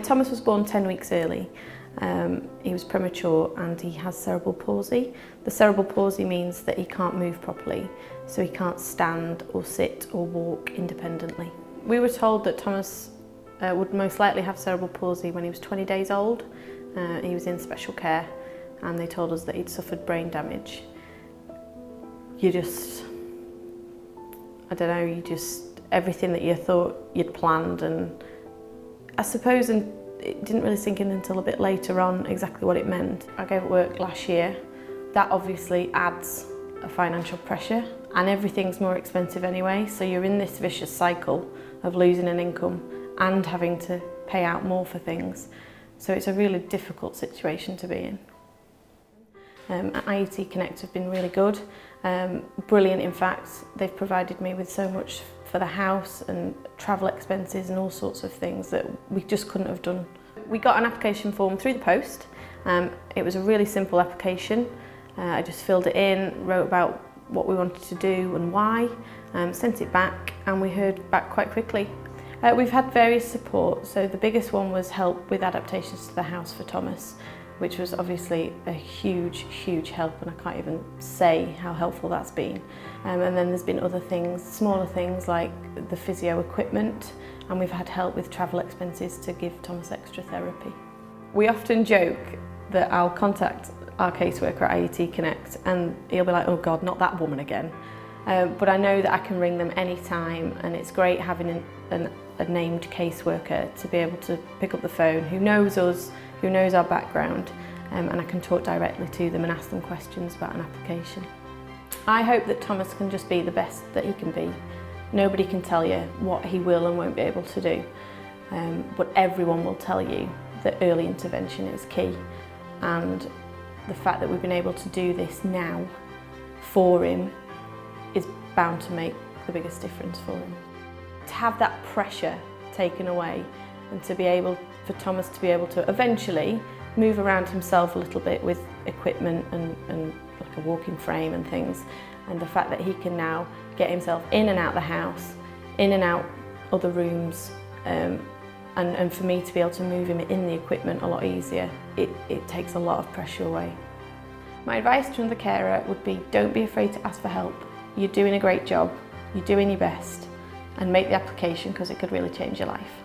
Thomas was born 10 weeks early. He was premature and he has cerebral palsy. The cerebral palsy means that he can't move properly, so he can't stand or sit or walk independently. We were told that Thomas would most likely have cerebral palsy when he was 20 days old. He was in special care and they told us that he'd suffered brain damage. Everything that you thought you'd planned, and I suppose it didn't really sink in until a bit later on exactly what it meant. I gave up work last year. That obviously adds a financial pressure, and everything's more expensive anyway, so you're in this vicious cycle of losing an income and having to pay out more for things. So it's a really difficult situation to be in. IET Connect have been really good, brilliant in fact. They've provided me with so much for the house and travel expenses and all sorts of things that we just couldn't have done. We got an application form through the post. It was a really simple application. I just filled it in, wrote about what we wanted to do and why, sent it back, and we heard back quite quickly. We've had various support, so the biggest one was help with adaptations to the house for Thomas, which was obviously a huge, huge help, and I can't even say how helpful that's been. And then there's been other things, smaller things like the physio equipment, and we've had help with travel expenses to give Thomas extra therapy. We often joke that I'll contact our caseworker at IET Connect and he'll be like, oh God, not that woman again. But I know that I can ring them anytime, and it's great having a named caseworker to be able to pick up the phone, who knows us, who knows our background, and I can talk directly to them and ask them questions about an application. I hope that Thomas can just be the best that he can be. Nobody can tell you what he will and won't be able to do, but everyone will tell you that early intervention is key, and the fact that we've been able to do this now for him is bound to make the biggest difference for him. To have that pressure taken away, and to be able for Thomas to be able to eventually move around himself a little bit with equipment and like a walking frame and things, and the fact that he can now get himself in and out the house, in and out other rooms, and for me to be able to move him in the equipment a lot easier, it takes a lot of pressure away. My advice to another carer would be, don't be afraid to ask for help. You're doing a great job, you're doing your best, and make the application because it could really change your life.